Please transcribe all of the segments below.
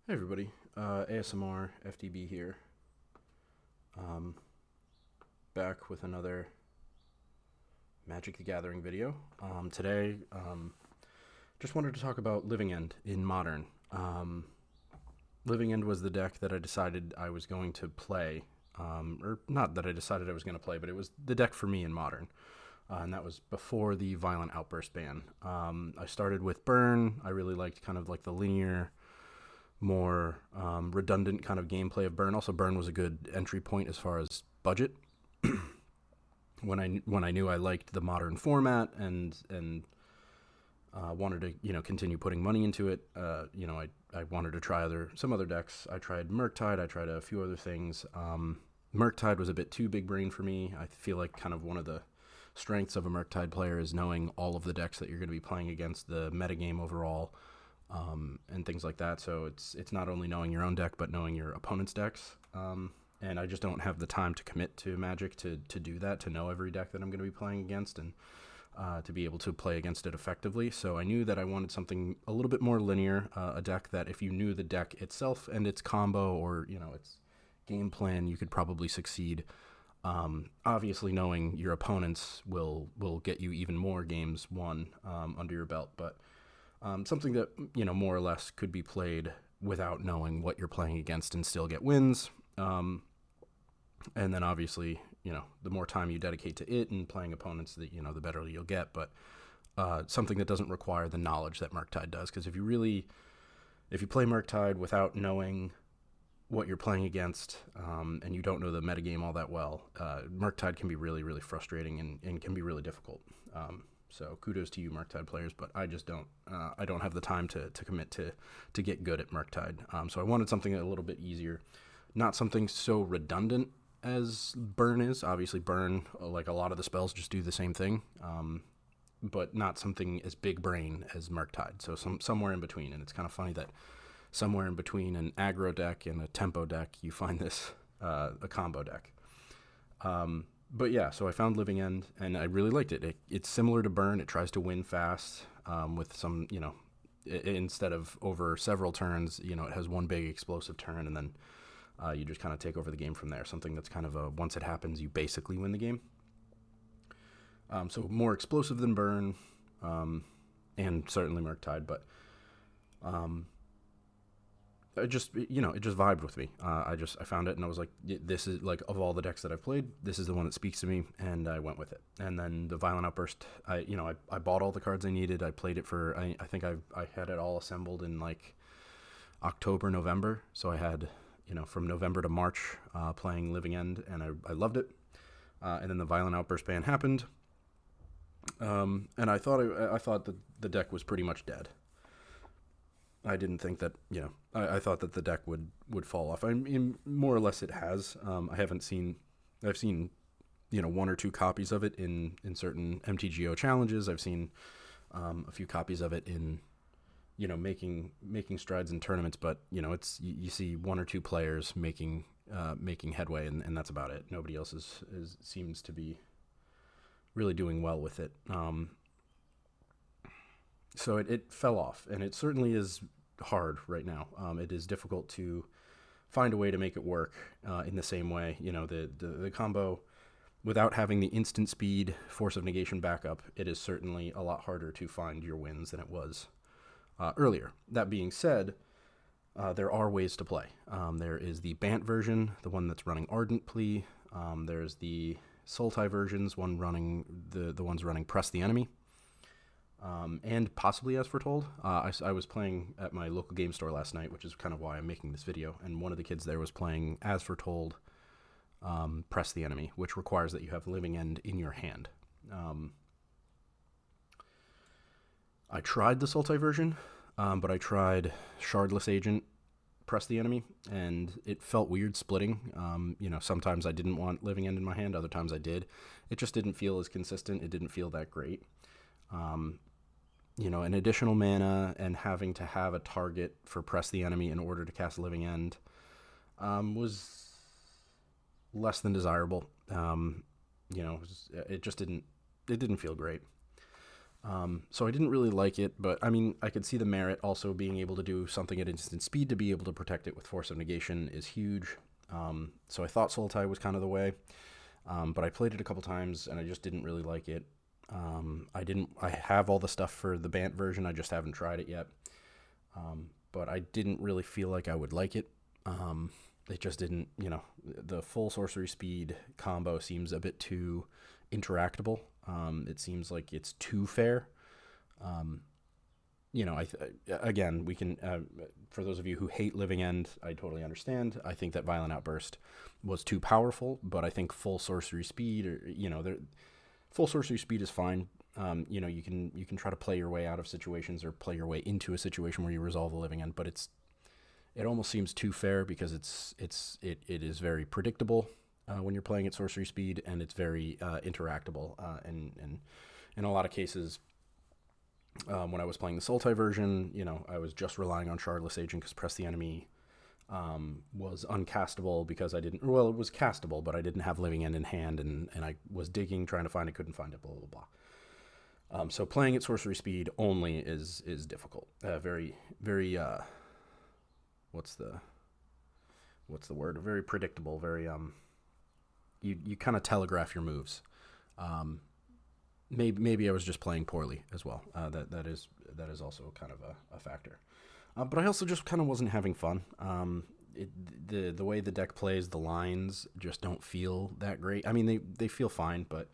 Hey everybody, ASMR FDB here. Um, Back with another Magic the Gathering video. Today, just wanted to talk about Living End in Modern. Living End was the deck that I decided I was going to play, or not that I decided I was going to play, but it was the deck for me in Modern. And that was before the Violent Outburst ban. I started with Burn. I really liked kind of like the linear, more redundant kind of gameplay of Burn. Also, Burn was a good entry point as far as budget. When I knew I liked the modern format and wanted to continue putting money into it, I wanted to try some other decks. I tried Murktide. I tried a few other things. Murktide was a bit too big brain for me. I feel like kind of one of the strengths of a Murktide player is knowing all of the decks that you're going to be playing against, the metagame overall, and things like that. So it's not only knowing your own deck, but knowing your opponent's decks. And I just don't have the time to commit to Magic to do that, to know every deck that I'm going to be playing against, and to be able to play against it effectively. So I knew that I wanted something a little bit more linear, a deck that if you knew the deck itself and its combo or its game plan, you could probably succeed. Obviously, knowing your opponents will get you even more games won under your belt, but something that more or less could be played without knowing what you're playing against and still get wins. And then obviously, the more time you dedicate to it and playing opponents, the better you'll get. But something that doesn't require the knowledge that Murktide does, because if you play Murktide without knowing what you're playing against, and you don't know the metagame all that well, Murktide can be really, really frustrating and can be really difficult. So kudos to you, Murktide players, but I just don't. I don't have the time to commit to get good at Murktide. So I wanted something a little bit easier, not something so redundant as Burn is. Obviously, Burn, like a lot of the spells, just do the same thing, but not something as big brain as Murktide. So somewhere in between, and it's kind of funny that somewhere in between an aggro deck and a tempo deck, you find this a combo deck. But yeah, so I found Living End, and I really liked it. It's similar to Burn. It tries to win fast with some, instead of over several turns, it has one big explosive turn, and then you just kind of take over the game from there. Something that's kind of once it happens, you basically win the game. So more explosive than Burn, and certainly Murktide, but it just vibed with me. I found it and I was like, this is like, of all the decks that I've played, this is the one that speaks to me, and I went with it. And then the Violent Outburst, I bought all the cards I needed. I played it for I think I had it all assembled in like October, November. So I had from November to March playing Living End, and I loved it. And then the Violent Outburst ban happened, and I thought that the deck was pretty much dead. I didn't think that I thought that the deck would fall off. I mean, more or less it has. I've seen one or two copies of it in certain MTGO challenges. I've seen a few copies of it in making strides in tournaments, but it's you see one or two players making headway, and that's about it. Nobody else seems to be really doing well with it. So it fell off, and it certainly is hard right now. It is difficult to find a way to make it work in the same way. The combo, without having the instant speed, force of negation backup, it is certainly a lot harder to find your wins than it was earlier. That being said, there are ways to play. There is the Bant version, the one that's running Ardent Plea. There's the Sultai versions, the ones running Press the Enemy. And possibly As Foretold. I was playing at my local game store last night, which is kind of why I'm making this video, and one of the kids there was playing As Foretold, Press the Enemy, which requires that you have Living End in your hand. I tried the Sultai version, but I tried Shardless Agent, Press the Enemy, and it felt weird splitting. Sometimes I didn't want Living End in my hand, other times I did. It just didn't feel as consistent. It didn't feel that great. An additional mana and having to have a target for Press the Enemy in order to cast Living End was less than desirable. It just didn't feel great. So I didn't really like it, but I mean, I could see the merit. Also, being able to do something at instant speed to be able to protect it with Force of Negation is huge. So I thought Sultai was kind of the way, but I played it a couple times and I just didn't really like it. I have all the stuff for the Bant version, I just haven't tried it yet. But I didn't really feel like I would like it. It just didn't, the full sorcery speed combo seems a bit too interactable. It seems like it's too fair. Again, we can, for those of you who hate Living End, I totally understand. I think that Violent Outburst was too powerful, but I think full sorcery speed, full sorcery speed is fine. You can try to play your way out of situations or play your way into a situation where you resolve the Living End, but it almost seems too fair because it is very predictable when you're playing at sorcery speed, and it's very interactable. And in a lot of cases, when I was playing the Sultai version, I was just relying on Shardless Agent because Press the Enemy was uncastable because it was castable, but I didn't have Living End in hand, and I was digging, trying to find it, couldn't find it, blah, blah, blah. So playing at sorcery speed only is difficult. Very, very, what's the word? Very predictable, very, you kind of telegraph your moves. Maybe I was just playing poorly as well. That is also kind of a factor. But I also just kind of wasn't having fun. The way the deck plays, the lines just don't feel that great. I mean, they feel fine, but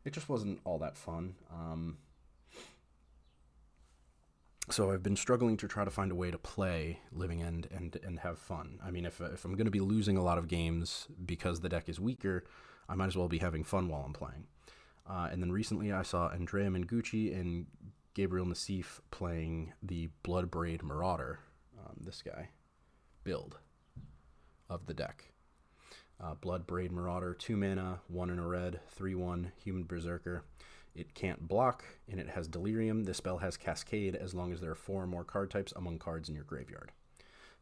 it just wasn't all that fun. So I've been struggling to try to find a way to play Living End and have fun. I mean, if I'm going to be losing a lot of games because the deck is weaker, I might as well be having fun while I'm playing. And then recently I saw Andrea Mengucci and Gabriel Nassif playing the Bloodbraid Marauder, this guy, build of the deck. Bloodbraid Marauder, 2 mana, 1 in a red, 3/1, Human Berserker. It can't block, and it has Delirium. This spell has Cascade as long as there are 4 or more card types among cards in your graveyard.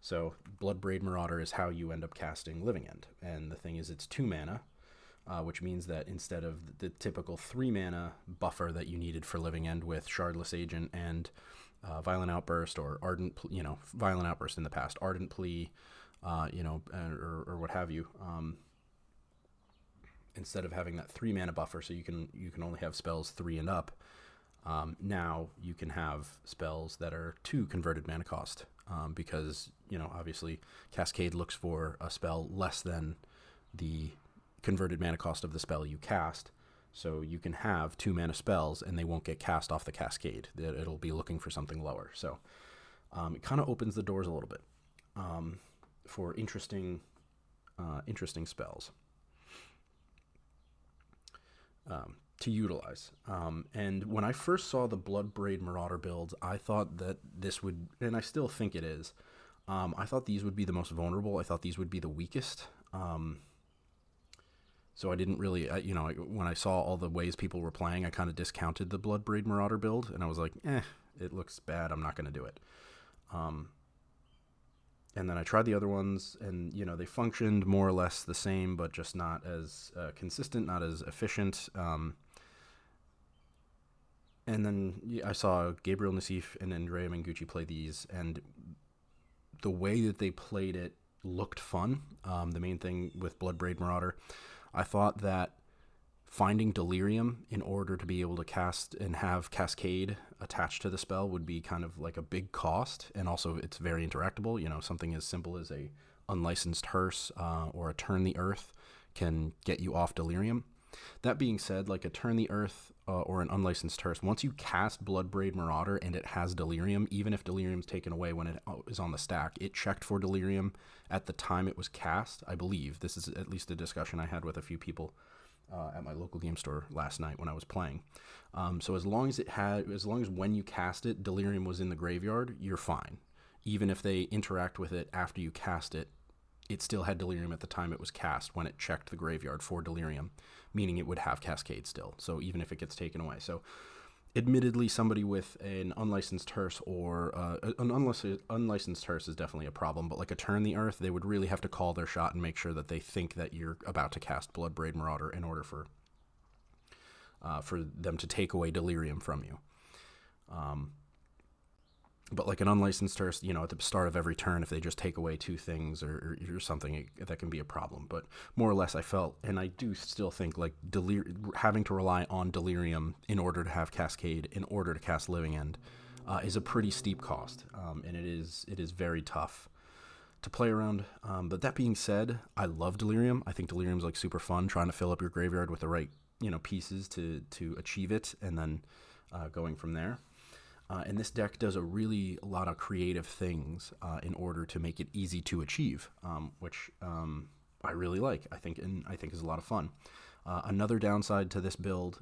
So Bloodbraid Marauder is how you end up casting Living End. And the thing is, it's 2 mana, which means that instead of the typical 3 mana buffer that you needed for Living End with Shardless Agent and Violent Outburst or Ardent, Violent Outburst in the past, Ardent Plea, or what have you, instead of having that 3 mana buffer, so you can only have spells 3 and up, now you can have spells that are 2 converted mana cost, because obviously Cascade looks for a spell less than the converted mana cost of the spell you cast, so you can have 2 mana spells and they won't get cast off the Cascade. It'll be looking for something lower. So it kind of opens the doors a little bit for interesting spells to utilize. And when I first saw the Bloodbraid Marauder build, I thought that this would, and I still think it is, I thought these would be the most vulnerable. I thought these would be the weakest. So I didn't really, when I saw all the ways people were playing, I kind of discounted the Bloodbraid Marauder build, and I was like, it looks bad, I'm not going to do it. And then I tried the other ones, and, they functioned more or less the same, but just not as consistent, not as efficient. And then I saw Gabriel Nassif and Andrea Mengucci play these, and the way that they played it looked fun. The main thing with Bloodbraid Marauder, I thought that finding Delirium in order to be able to cast and have Cascade attached to the spell would be kind of like a big cost, and also it's very interactable. Something as simple as a unlicensed hearse or a Turn the Earth can get you off Delirium. That being said, like a Turn the Earth or an unlicensed hearse, once you cast Bloodbraid Marauder and it has Delirium, even if Delirium's taken away when it is on the stack, it checked for Delirium at the time it was cast, I believe. This is at least a discussion I had with a few people at my local game store last night when I was playing. So as long as when you cast it, Delirium was in the graveyard, you're fine. Even if they interact with it after you cast it, it still had Delirium at the time it was cast when it checked the graveyard for Delirium, meaning it would have Cascade still, so even if it gets taken away. So admittedly, somebody with an unlicensed hearse or an unlicensed hearse is definitely a problem, but like a Turn the Earth, they would really have to call their shot and make sure that they think that you're about to cast Bloodbraid Marauder in order for them to take away Delirium from you. But like an unlicensed tourist, at the start of every turn, if they just take away two things or something, that can be a problem. But more or less, I felt, and I do still think, like having to rely on Delirium in order to have Cascade, in order to cast Living End, is a pretty steep cost, and it is very tough to play around. But that being said, I love Delirium. I think Delirium's like super fun, trying to fill up your graveyard with the right pieces to achieve it, and then going from there. And this deck does a lot of creative things in order to make it easy to achieve, which I really like. I think is a lot of fun. Another downside to this build,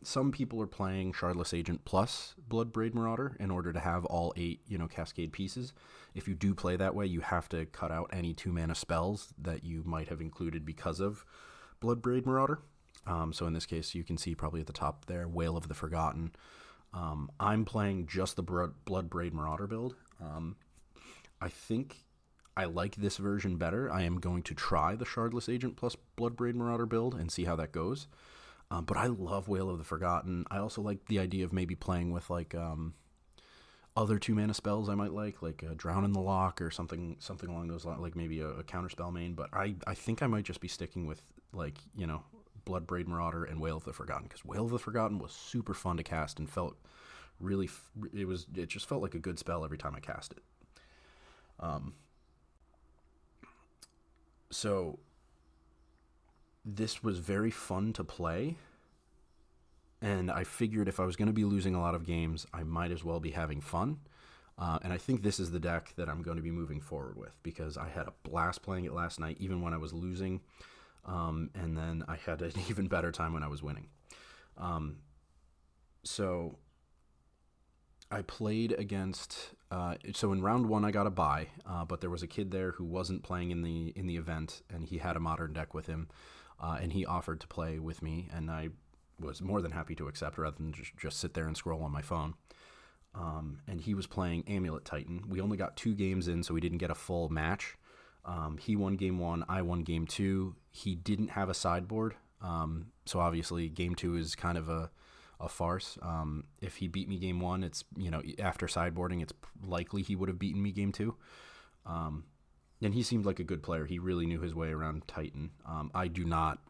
some people are playing Shardless Agent plus Bloodbraid Marauder in order to have all 8 Cascade pieces. If you do play that way, you have to cut out any 2-mana spells that you might have included because of Bloodbraid Marauder. So in this case, you can see probably at the top there, Wail of the Forgotten. I'm playing just the Bloodbraid Marauder build. I think I like this version better. I am going to try the Shardless Agent plus Bloodbraid Marauder build and see how that goes. But I love Wail of the Forgotten. I also like the idea of maybe playing with like other 2-mana spells I might like Drown in the Lock or something along those lines, like maybe a counterspell main. But I think I might just be sticking with Bloodbraid Marauder and Wail of the Forgotten, because Wail of the Forgotten was super fun to cast and felt really it just felt like a good spell every time I cast it. So this was very fun to play, and I figured if I was going to be losing a lot of games, I might as well be having fun. And I think this is the deck that I'm going to be moving forward with, because I had a blast playing it last night, even when I was losing. And then I had an even better time when I was winning. So I played against, so in round 1 I got a bye, but there was a kid there who wasn't playing in the event, and he had a modern deck with him, and he offered to play with me, and I was more than happy to accept rather than just sit there and scroll on my phone. And he was playing Amulet Titan. We only got 2 games in, so we didn't get a full match. He won game 1, I won game 2. He didn't have a sideboard, so obviously game 2 is kind of a farce. If he beat me game 1, it's, after sideboarding, it's likely he would have beaten me game 2. And he seemed like a good player. He really knew his way around Titan. I do not.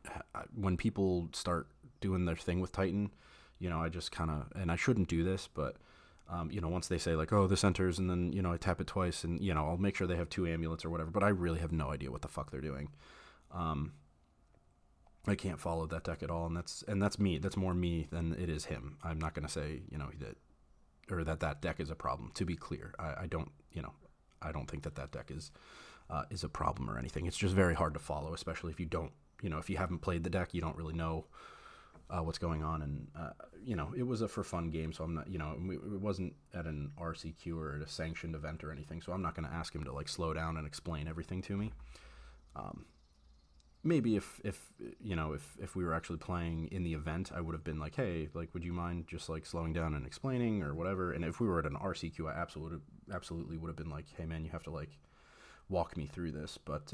When people start doing their thing with Titan, I just kind of, and I shouldn't do this, but once they say like, oh, this enters, and then, I tap it twice, and, I'll make sure they have 2 amulets or whatever, but I really have no idea what the fuck they're doing. I can't follow that deck at all, and that's me. That's more me than it is him. I'm not going to say, that deck is a problem. To be clear, I don't think that deck is a problem or anything. It's just very hard to follow, especially if you don't, if you haven't played the deck, you don't really know what's going on. And, it was a for fun game, so I'm not, it wasn't at an RCQ or at a sanctioned event or anything, so I'm not going to ask him to like slow down and explain everything to me. Maybe if we were actually playing in the event, I would have been like, hey, like, would you mind just like slowing down and explaining or whatever? And if we were at an RCQ, I absolutely would have been like, hey man, you have to like walk me through this. But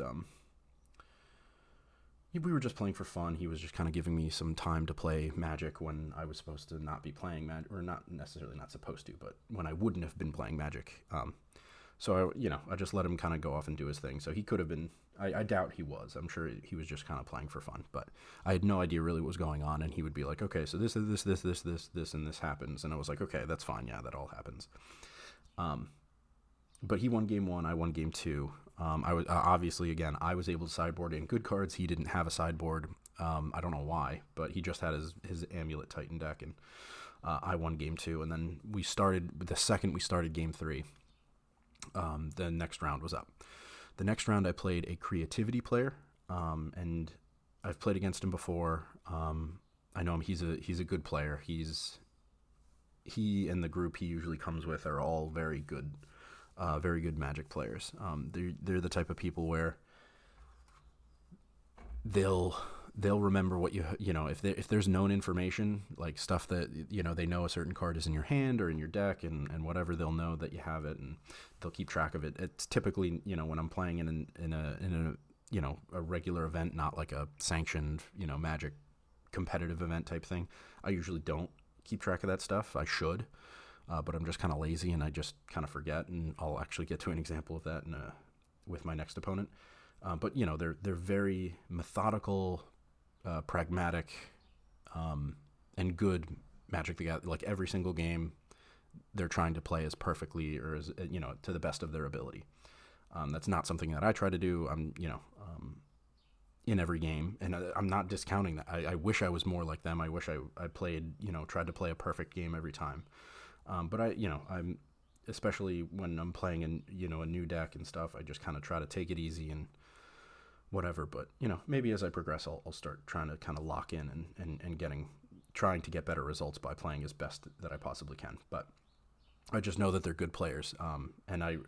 we were just playing for fun. He was just kind of giving me some time to play Magic when I was supposed to not be playing Magic, or not necessarily not supposed to, but when I wouldn't have been playing Magic. So I just let him kind of go off and do his thing. So he could have been, I doubt he was. I'm sure he was just kind of playing for fun, but I had no idea really what was going on. And he would be like, okay, so this, and this happens. And I was like, okay, that's fine. Yeah, that all happens. But he won game 1. I won game 2. I was obviously, again, I was able to sideboard in good cards. He didn't have a sideboard. I don't know why, but he just had his Amulet Titan deck, and I won game 2. And then the second we started game 3, the next round was up. The next round I played a creativity player, and I've played against him before. I know him. He's a good player. He and the group he usually comes with are all very good Magic players. They're the type of people where they'll remember what if there's known information, like stuff that they know a certain card is in your hand or in your deck and whatever, they'll know that you have it, and they'll keep track of it. It's typically when I'm playing in a regular event, not like a sanctioned Magic competitive event type thing, I usually don't keep track of that stuff. I should. but I'm just kind of lazy and I just kind of forget. And I'll actually get to an example of that with my next opponent. But they're very methodical, pragmatic, and good Magic the Gathering. Like every single game, they're trying to play as perfectly or as to the best of their ability. That's not something that I try to do. I'm in every game, and I'm not discounting that. I wish I was more like them. I wish I played tried to play a perfect game every time. But I'm especially when I'm playing a new deck and stuff. I just kind of try to take it easy and whatever. But maybe as I progress, I'll start trying to kind of lock in and trying to get better results by playing as best that I possibly can. But I just know that they're good players, and I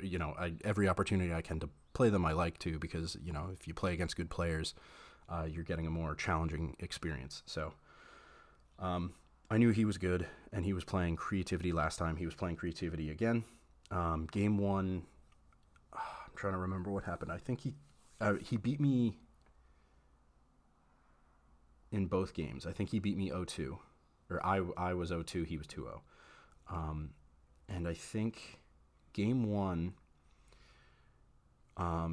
every opportunity I can to play them, I like to, because if you play against good players, you're getting a more challenging experience. So I knew he was good, and he was playing creativity last time. He was playing creativity again. Game one, I'm trying to remember what happened. I think he beat me in both games. I think he beat me 0-2, or I was 0-2, he was 2-0. And I think game one, I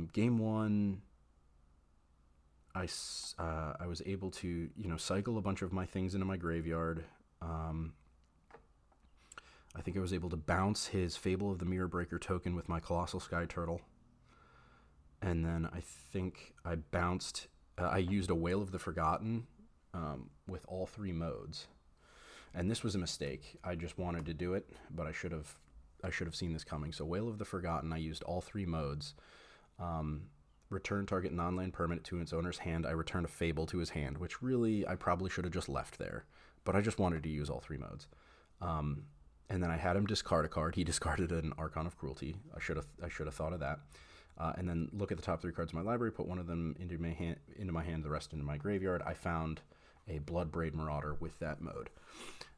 was able to, cycle a bunch of my things into my graveyard. I think I was able to bounce his Fable of the Mirror Breaker token with my Colossal Sky Turtle. And then I think I bounced, I used a Whale of the Forgotten with all three modes. And this was a mistake. I just wanted to do it, but I should have seen this coming. So Whale of the Forgotten, I used all three modes. Return target non-land permanent to its owner's hand. I returned a Fable to his hand, which really I probably should have just left there. But I just wanted to use all three modes. And then I had him discard a card. He discarded an Archon of Cruelty. I should have thought of that. And then look at the top three cards of my library. Put one of them into my hand. The rest into my graveyard. I found a Bloodbraid Marauder with that mode.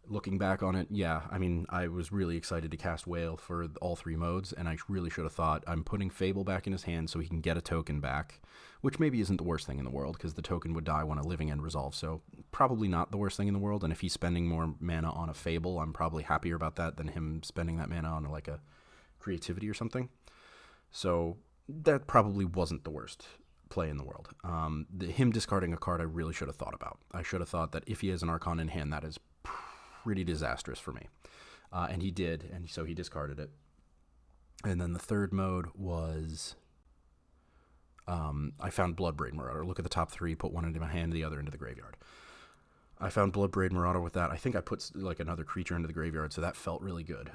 Looking back on it, yeah, I mean, I was really excited to cast Whale for all three modes, and I really should have thought, I'm putting Fable back in his hand so he can get a token back, which maybe isn't the worst thing in the world, because the token would die when a living end resolves, so probably not the worst thing in the world, and if he's spending more mana on a Fable, I'm probably happier about that than him spending that mana on like a creativity or something. So that probably wasn't the worst play in the world. Him discarding a card I really should have thought about. I should have thought that if he has an Archon in hand, that is pretty disastrous for me. And he did, and so he discarded it. And then the third mode was I found Bloodbraid Marauder. Look at the top three, put one into my hand, the other into the graveyard. I found Bloodbraid Marauder with that. I think I put like another creature into the graveyard, so that felt really good.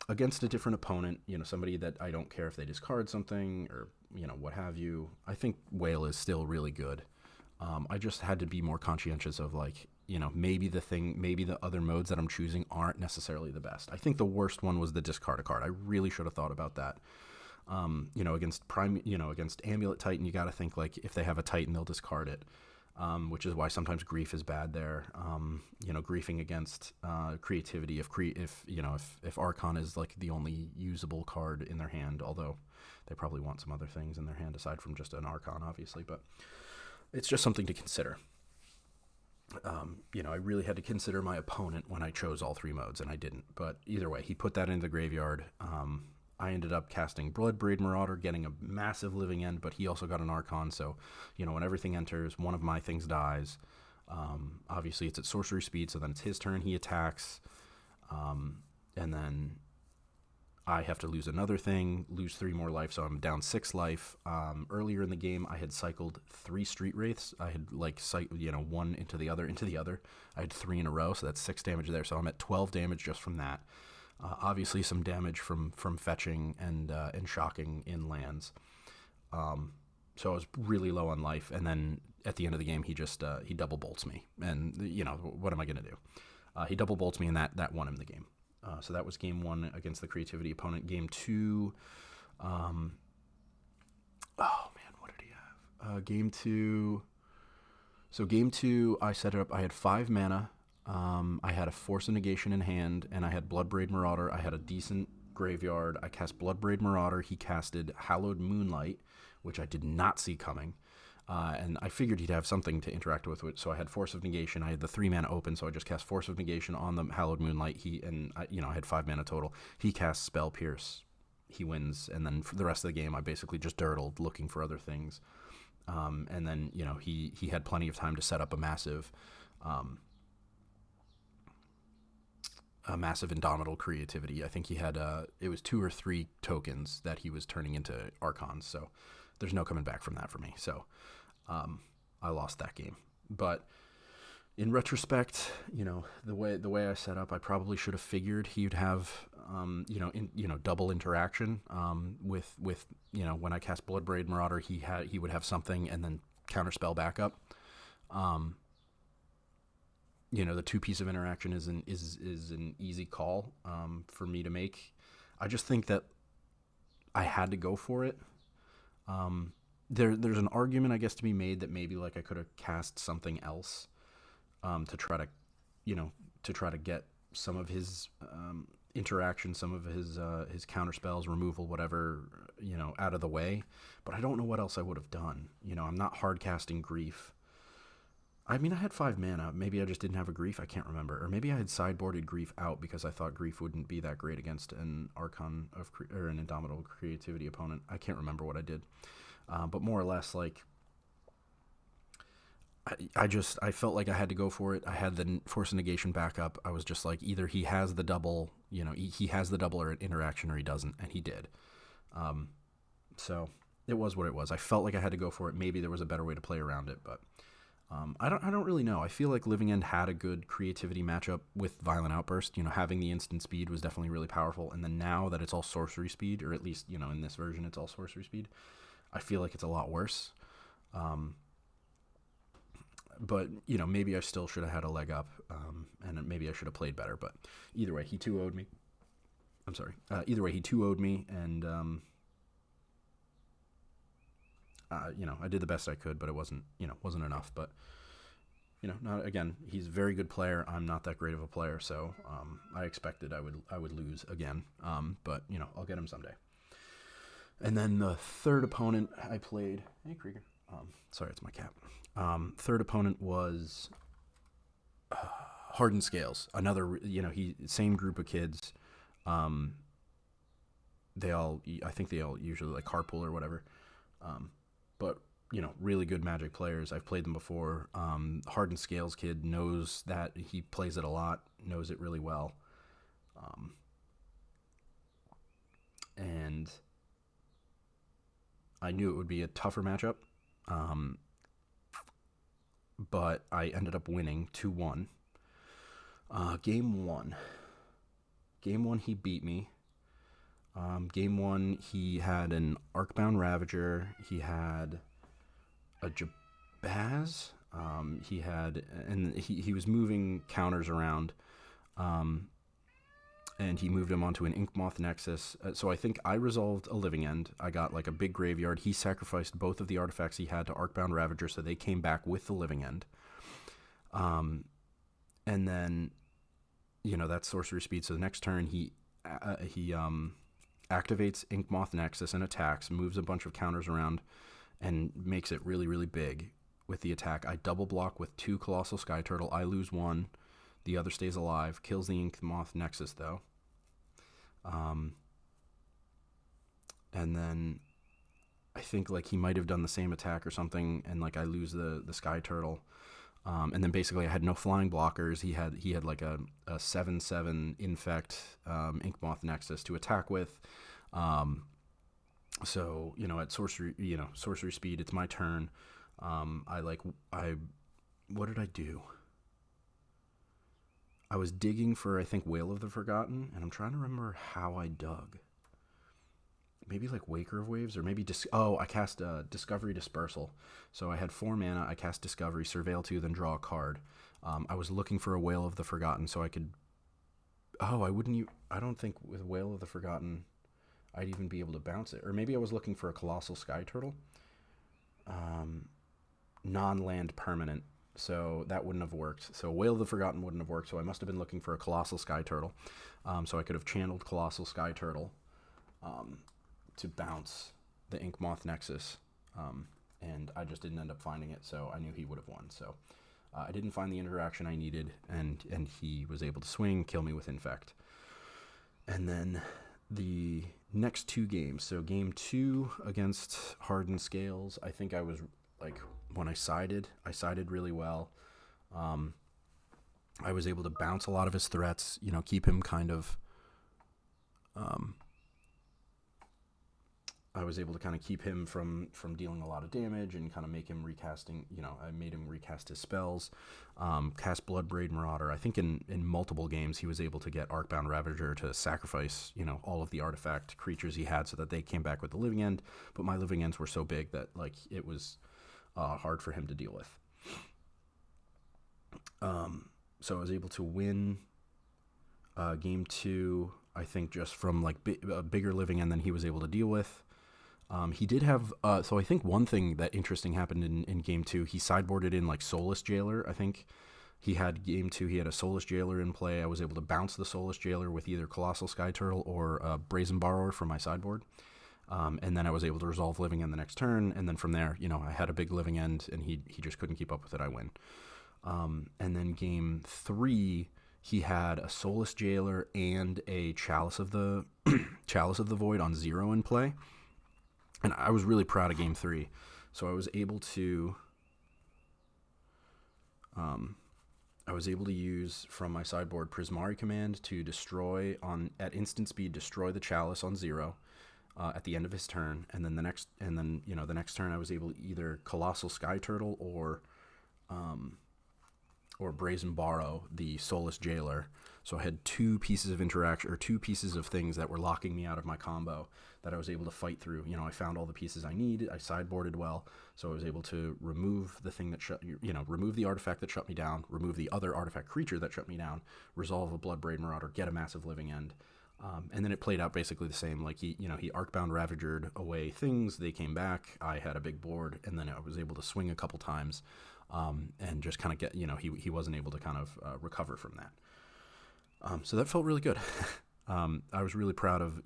Against a different opponent, somebody that I don't care if they discard something or, what have you, I think Whale is still really good. I just had to be more conscientious of maybe the other modes that I'm choosing aren't necessarily the best. I think the worst one was the discard a card. I really should have thought about that. Against Amulet Titan, you got to think if they have a Titan, they'll discard it. Which is why sometimes Grief is bad there. Griefing against creativity if Archon is the only usable card in their hand, although they probably want some other things in their hand aside from just an Archon, obviously, but it's just something to consider. I really had to consider my opponent when I chose all three modes, and I didn't. But either way, he put that into the graveyard. I ended up casting Bloodbraid Marauder, getting a massive living end, but he also got an Archon, so, when everything enters, one of my things dies. Obviously, it's at sorcery speed, so then it's his turn, he attacks, and then I have to lose another thing, lose 3 more life, so I'm down 6 life. Earlier in the game, I had cycled 3 Street Wraiths. I had, one into the other. I had 3 in a row, so that's 6 damage there, so I'm at 12 damage just from that. Obviously, some damage from fetching and shocking in lands. So I was really low on life, and then at the end of the game, he just he double bolts me, and what am I gonna do? He double bolts me, and that won him the game. So that was game 1 against the creativity opponent. Game 2, oh man, what did he have? Game 2. So game 2, I set it up. I had 5 mana. I had a Force of Negation in hand, and I had Bloodbraid Marauder. I had a decent graveyard. I cast Bloodbraid Marauder. He casted Hallowed Moonlight, which I did not see coming. And I figured he'd have something to interact with, so I had Force of Negation. I had the 3-mana open, so I just cast Force of Negation on the Hallowed Moonlight. I had 5 mana total. He casts Spell Pierce. He wins, and then for the rest of the game, I basically just dirtled, looking for other things. And then, he had plenty of time to set up a massive Indomitable Creativity. I think he had, it was 2 or 3 tokens that he was turning into Archons, so there's no coming back from that for me. So I lost that game. But in retrospect, the way I set up, I probably should have figured he'd have, double interaction with when I cast Bloodbraid Marauder, he would have something and then counterspell backup. The 2-piece of interaction is an easy call for me to make. I just think that I had to go for it. There's an argument, I guess, to be made that maybe I could have cast something else to try to get some of his interaction, some of his counter spells, removal, whatever, out of the way. But I don't know what else I would have done. I'm not hard casting Grief. I mean, I had 5 mana. Maybe I just didn't have a Grief. I can't remember. Or maybe I had sideboarded Grief out because I thought Grief wouldn't be that great against an or an Indomitable Creativity opponent. I can't remember what I did. But more or less, I felt like I had to go for it. I had the Force of Negation backup. I was just like, either he has the double, he has the double or interaction, or he doesn't, and he did. So it was what it was. I felt like I had to go for it. Maybe there was a better way to play around it, but I don't really know. I feel like Living End had a good creativity matchup with Violent Outburst. Having the instant speed was definitely really powerful. And then now that it's all sorcery speed, or at least, in this version it's all sorcery speed, I feel like it's a lot worse. But, maybe I still should have had a leg up, and maybe I should have played better. But either way, he 2-0'd me. I'm sorry. Either way, he 2-0'd me, and, I did the best I could, but it wasn't enough. But, again, he's a very good player. I'm not that great of a player, so I expected I would lose again. But, I'll get him someday. And then the third opponent I played... Hey, Krieger. Sorry, it's my cat. Third opponent was Hardened Scales. Another, same group of kids. I think they all usually carpool or whatever. But, really good Magic players. I've played them before. Hardened Scales kid knows that he plays it a lot, knows it really well. And I knew it would be a tougher matchup. But I ended up winning 2-1. Game one, he beat me. Game one, he had an Arcbound Ravager. He had a Jabaz. He was moving counters around. And he moved him onto an Inkmoth Nexus. So I think I resolved a Living End. I got a big graveyard. He sacrificed both of the artifacts he had to Arcbound Ravager, so they came back with the Living End. And then, that's sorcery speed. So the next turn, he activates Inkmoth Nexus and attacks, moves a bunch of counters around, and makes it really, really big with the attack. I double block with 2 Colossal Sky Turtle. I lose 1. The other stays alive. Kills the Inkmoth Nexus, though. And then I think like he might have done the same attack or something, and like I lose the Sky Turtle. And then basically I had no flying blockers. He had like a 7/7 infect Inkmoth Nexus to attack with. So, you know, at sorcery speed, it's my turn. What did I do? I was digging for, I think, Wail of the Forgotten, and I'm trying to remember how I dug. Maybe like Waker of Waves, or maybe I cast Discovery Dispersal. So I had 4 mana, I cast Discovery, Surveil 2, then draw a card. I was looking for a Wail of the Forgotten so I could... I don't think with Wail of the Forgotten I'd even be able to bounce it. Or maybe I was looking for a Colossal Sky Turtle. Non-land permanent, so that wouldn't have worked. So Wail of the Forgotten wouldn't have worked, so I must have been looking for a Colossal Sky Turtle. So I could have channeled Colossal Sky Turtle to bounce the Inkmoth Nexus. and I just didn't end up finding it, so I knew he would have won. So I didn't find the interaction I needed, and he was able to swing, kill me with Infect. And then the next two games, so game 2 against Hardened Scales, I think I was, like, when I sided really well. I was able to bounce a lot of his threats, keep him kind of, I was able to kind of keep him from dealing a lot of damage and kind of make him recasting, I made him recast his spells, cast Bloodbraid Marauder. I think in multiple games he was able to get Arcbound Ravager to sacrifice, all of the artifact creatures he had so that they came back with the living end, but my living ends were so big that, like, it was hard for him to deal with. So I was able to win game 2, I think, just from, like, a bigger living end than he was able to deal with. He did have, so I think one thing that interesting happened in game 2, he sideboarded in, like, Soulless Jailer. I think he had game 2, he had a Soulless Jailer in play. I was able to bounce the Soulless Jailer with either Colossal Sky Turtle or Brazen Borrower from my sideboard. And then I was able to resolve living end the next turn, and then from there, I had a big living end, and he just couldn't keep up with it. I win. And then game 3, he had a Soulless Jailer and a Chalice of the Void on 0 in play. And I was really proud of game 3. So I was able to use from my sideboard Prismari Command to destroy at instant speed, destroy the Chalice on 0 at the end of his turn, and then the next turn I was able to either Colossal Sky Turtle or Brazen Borrow the Soulless Jailer. So I had 2 pieces of interaction, or 2 pieces of things that were locking me out of my combo that I was able to fight through. I found all the pieces I needed. I sideboarded well, so I was able to remove the thing that remove the artifact that shut me down, remove the other artifact creature that shut me down, resolve a Bloodbraid Marauder, get a massive living end. And then it played out basically the same. Like, he Arcbound Ravagered away things, they came back, I had a big board, and then I was able to swing a couple times, and just kind of get, he wasn't able to kind of recover from that. So that felt really good. I was really proud of,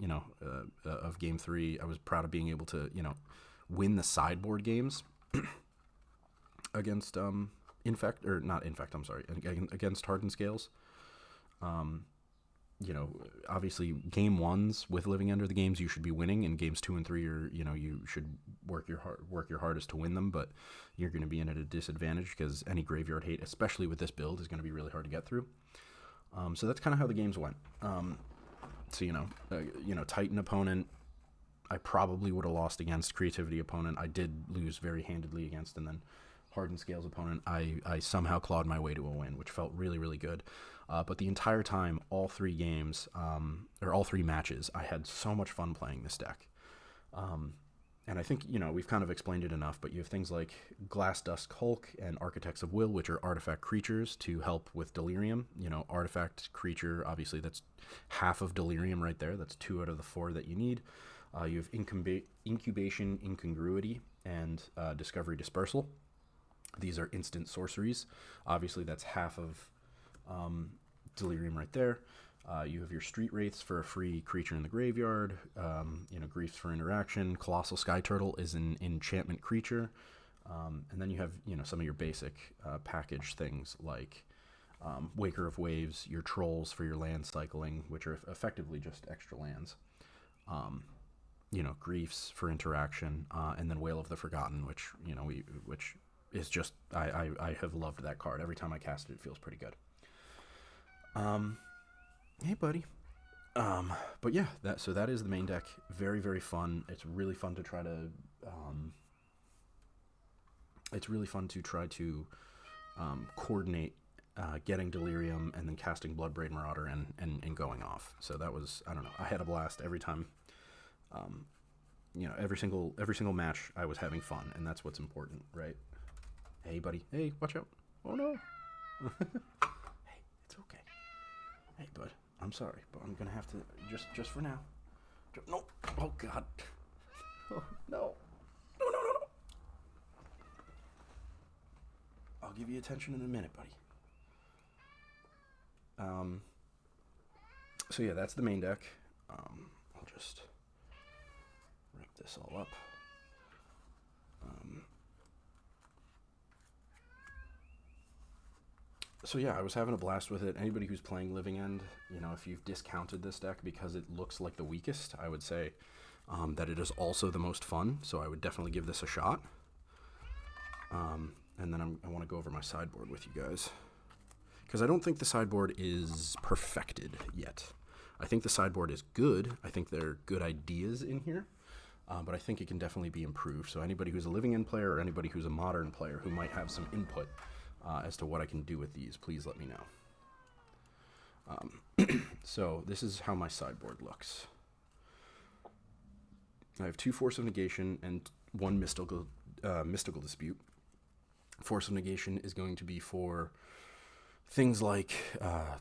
of game 3. I was proud of being able to, win the sideboard games against against Hardened Scales. Obviously game 1s with Living End are the games you should be winning, and games 2 and 3 are, you should work your hardest to win them, but you're going to be in at a disadvantage because any graveyard hate, especially with this build, is going to be really hard to get through. So that's kind of how the games went. Titan opponent, I probably would have lost against. Creativity opponent, I did lose very handedly against, and then Hardened Scales opponent, I somehow clawed my way to a win, which felt really, really good. But the entire time, all 3 games, or all 3 matches, I had so much fun playing this deck. And I think, we've kind of explained it enough, but you have things like Glass Dusk Hulk and Architects of Will, which are artifact creatures to help with Delirium. Artifact creature, obviously that's half of Delirium right there. That's 2 out of the 4 that you need. You have Incubation, Incongruity, and Discovery Dispersal. These are instant sorceries. Obviously that's half of Delirium right there. You have your Street Wraiths for a free creature in the graveyard. Griefs for interaction. Colossal Sky Turtle is an enchantment creature. And then you have, some of your basic package things like Waker of Waves, your Trolls for your land cycling, which are effectively just extra lands. Griefs for interaction, and then Wail of the Forgotten, which is just, I have loved that card. Every time I cast it, it feels pretty good. Hey, buddy. But yeah, that is the main deck. Very, very fun. It's really fun to try to, coordinate getting Delirium and then casting Bloodbraid Marauder and going off. So that was, I don't know, I had a blast every time. Every single match I was having fun, and that's what's important, right? Hey, buddy. Hey, watch out. Oh, no. Hey, it's okay. Hey, bud. I'm sorry, but I'm going to have to, just for now. No. Oh, God. Oh, no. No. I'll give you attention in a minute, buddy. So, yeah, that's the main deck. I'll just wrap this all up. So yeah, I was having a blast with it. Anybody who's playing Living End, if you've discounted this deck because it looks like the weakest, I would say that it is also the most fun. So I would definitely give this a shot. And then I want to go over my sideboard with you guys, because I don't think the sideboard is perfected yet. I think the sideboard is good. I think there are good ideas in here, but I think it can definitely be improved. So anybody who's a Living End player or anybody who's a Modern player who might have some input as to what I can do with these, please let me know. So this is how my sideboard looks. I have 2 Force of Negation and 1 Mystical Dispute. Force of Negation is going to be for things like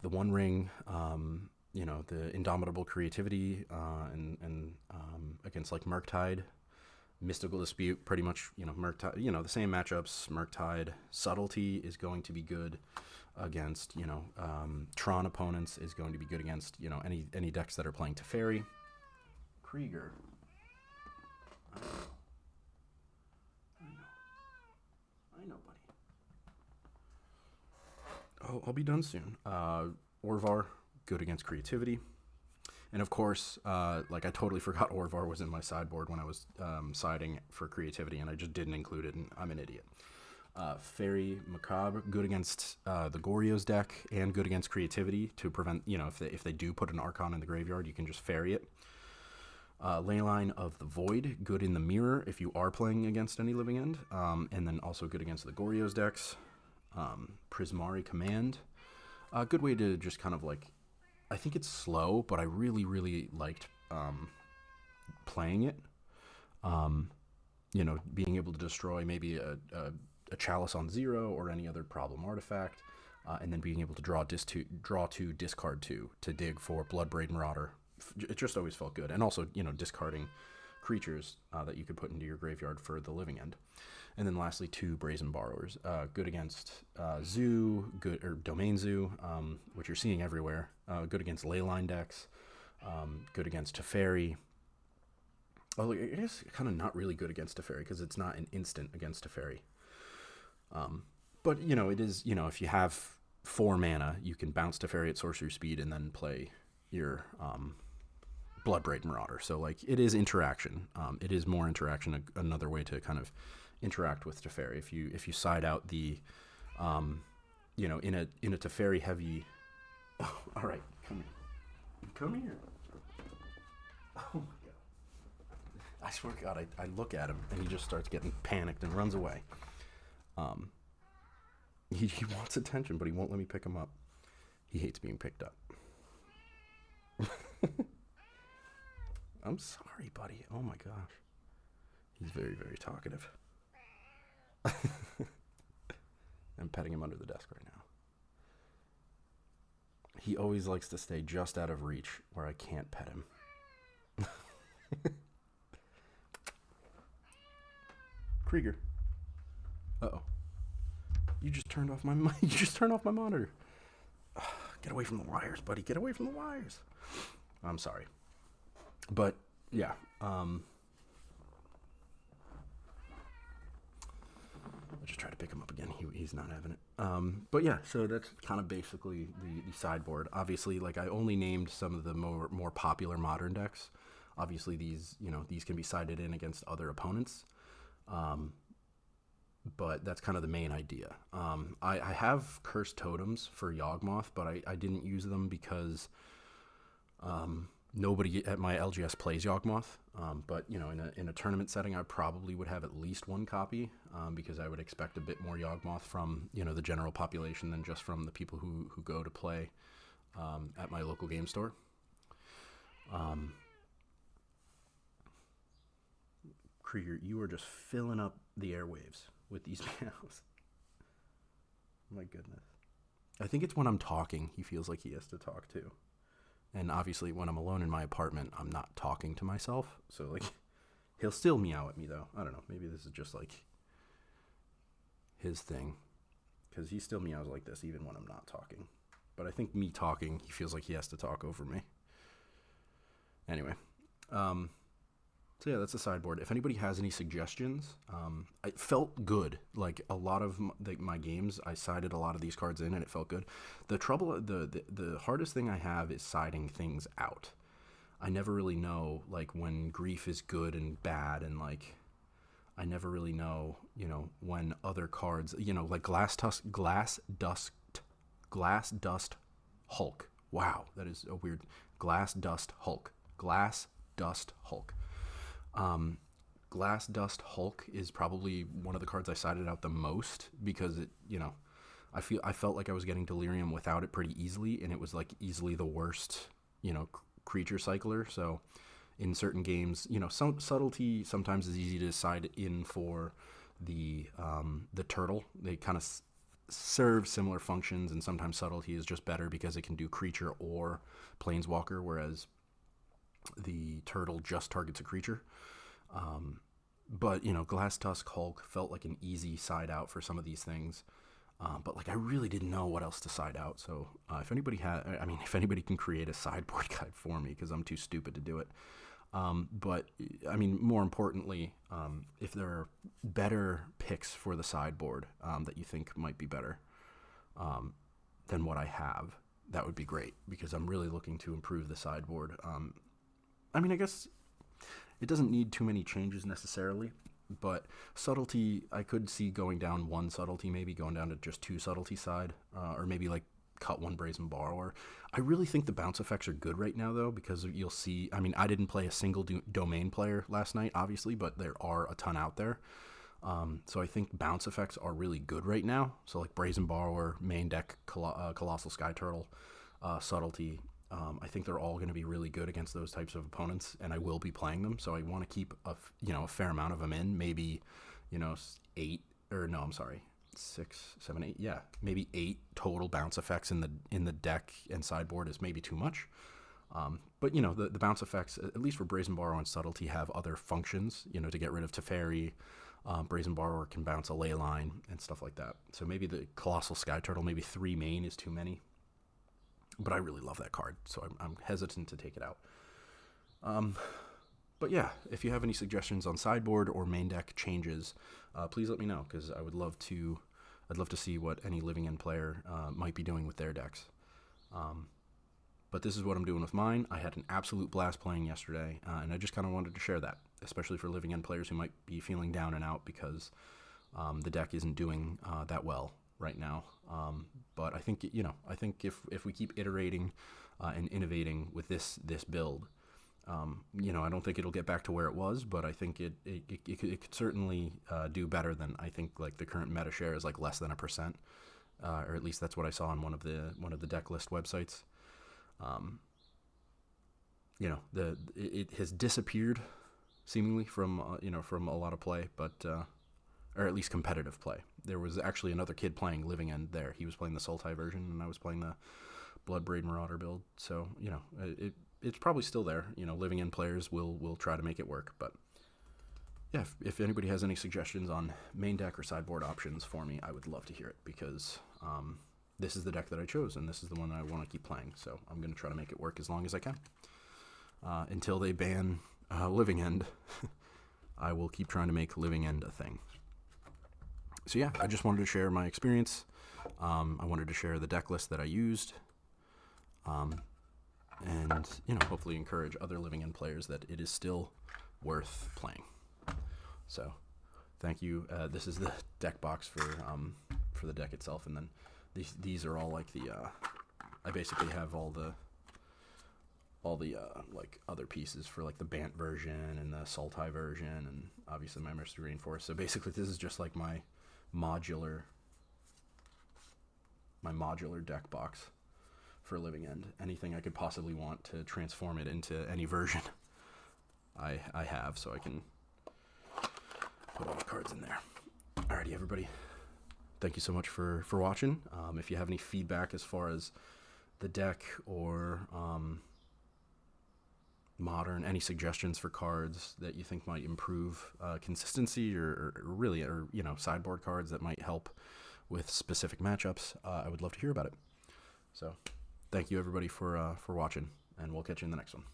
the One Ring, the Indomitable Creativity, and against like Murktide. Mystical Dispute, pretty much, Murktide, the same matchups. Murktide. Subtlety is going to be good against, Tron opponents, is going to be good against, any decks that are playing Teferi. Krieger. I know, buddy. Oh, I'll be done soon. Orvar, good against Creativity. And of course, I totally forgot Orvar was in my sideboard when I was siding for Creativity, and I just didn't include it, and I'm an idiot. Fairy Macabre, good against the Goryo's deck, and good against Creativity to prevent, if they do put an Archon in the graveyard, you can just Fairy it. Leyline of the Void, good in the mirror if you are playing against any Living End, and then also good against the Goryo's decks. Prismari Command, a good way to just kind of I think it's slow, but I really, really liked playing it. Being able to destroy maybe a Chalice on 0 or any other problem artifact, and then being able to draw 2, discard 2 to dig for Bloodbraid Marauder. It just always felt good. And also, discarding creatures that you could put into your graveyard for the Living End. And then lastly, 2 Brazen Borrowers. Good against Zoo, Domain Zoo, which you're seeing everywhere. Good against Leyline decks. Good against Teferi. Well, I guess kind of not really good against Teferi because it's not an instant against Teferi. But, it is, if you have 4 mana, you can bounce Teferi at sorcery speed and then play your Bloodbraid Marauder. So, it is interaction. It is more interaction, another way to kind of interact with Teferi. If you side out the, in a Teferi heavy... Oh, all right, come here. Come here. Oh, my God. I swear to God, I look at him, and he just starts getting panicked and runs away. He wants attention, but he won't let me pick him up. He hates being picked up. I'm sorry, buddy. Oh my gosh. He's very, very talkative. I'm petting him under the desk right now. He always likes to stay just out of reach where I can't pet him. Krieger. Uh-oh. You just turned off my monitor. Get away from the wires, buddy. Get away from the wires. I'm sorry. But, yeah. I'll just try to pick him up again. He's not having it. But, yeah, so that's kind of basically the sideboard. Obviously, I only named some of the more popular Modern decks. Obviously, these can be sided in against other opponents. But that's kind of the main idea. I have Cursed Totems for Yawgmoth, but I didn't use them because nobody at my LGS plays Yawgmoth. But in a tournament setting, I probably would have at least 1 copy because I would expect a bit more Yawgmoth from the general population than just from the people who go to play at my local game store. Krieger, you are just filling up the airwaves with these meows. My goodness. I think it's when I'm talking, he feels like he has to talk too. And obviously when I'm alone in my apartment, I'm not talking to myself. So he'll still meow at me though. I don't know. Maybe this is just his thing. Because he still meows like this even when I'm not talking. But I think me talking, he feels like he has to talk over me. Anyway. So yeah, that's the sideboard. If anybody has any suggestions, it felt good. Like a lot of my games, I sided a lot of these cards in, and it felt good. The trouble, the hardest thing I have is siding things out. I never really know like when grief is good and bad, and like I never really know, when other cards, like glass dust Hulk. Wow, that is a weird glass dust Hulk. Glass dust Hulk. Glass Dust Hulk is probably one of the cards I sided out the most because I felt like I was getting Delirium without it pretty easily, and it was like easily the worst, creature cycler. So in certain games, some subtlety sometimes is easy to side in for the turtle. They kind of serve similar functions, and sometimes subtlety is just better because it can do creature or planeswalker, whereas the turtle just targets a creature. But Glass Tusk Hulk felt like an easy side out for some of these things. But like I really didn't know what else to side out. So if anybody can create a sideboard guide for me, because I'm too stupid to do it. But I mean, more importantly, if there are better picks for the sideboard that you think might be better than what I have, that would be great, because I'm really looking to improve the sideboard. I guess it doesn't need too many changes necessarily, but subtlety, I could see going down one subtlety, maybe going down to just 2 subtlety side, or maybe like cut 1 Brazen Borrower. I really think the bounce effects are good right now, though, because you'll see, I didn't play a single domain player last night, obviously, but there are a ton out there. So I think bounce effects are really good right now. So like Brazen Borrower, main deck, Colossal Sky Turtle, subtlety. I think they're all going to be really good against those types of opponents, and I will be playing them. So I want to keep a fair amount of them in. Maybe 6, 7, 8. Yeah, maybe 8 total bounce effects in the deck and sideboard is maybe too much. But the bounce effects, at least for Brazen Borrower and subtlety, have other functions. To get rid of Teferi. Brazen Borrower can bounce a ley line and stuff like that. So maybe the Colossal Sky Turtle, maybe 3 main is too many. But I really love that card, so I'm hesitant to take it out. But yeah, if you have any suggestions on sideboard or main deck changes, please let me know, because I'd love to see what any Living End player might be doing with their decks. But this is what I'm doing with mine. I had an absolute blast playing yesterday, and I just kind of wanted to share that, especially for Living End players who might be feeling down and out because the deck isn't doing that well right now. But I think if we keep iterating and innovating with this build, I don't think it'll get back to where it was, but I think it could certainly do better than, I think, like the current meta share is like less than 1%, or at least that's what I saw on one of the deck list websites. It has disappeared seemingly from a lot of play, but or at least competitive play. There was actually another kid playing Living End there. He was playing the Sultai version, and I was playing the Bloodbraid Marauder build. So it's probably still there. Living End players will try to make it work. But yeah, if anybody has any suggestions on main deck or sideboard options for me, I would love to hear it, because this is the deck that I chose, and this is the one that I want to keep playing. So I'm going to try to make it work as long as I can. Until they ban Living End, I will keep trying to make Living End a thing. So yeah, I just wanted to share my experience. I wanted to share the deck list that I used. And hopefully encourage other Living End players that it is still worth playing. So thank you. This is the deck box for the deck itself, and then these are all like I basically have all the like other pieces for like the Bant version and the Sultai version, and obviously my Mercy Reinforced. So basically this is just like my modular deck box for Living End. Anything I could possibly want to transform it into any version, I have, so I can put all the cards in there. Alrighty, everybody. Thank you so much for watching. If you have any feedback as far as the deck or Modern, any suggestions for cards that you think might improve consistency, or sideboard cards that might help with specific matchups, I would love to hear about it. So thank you, everybody, for watching, and we'll catch you in the next one.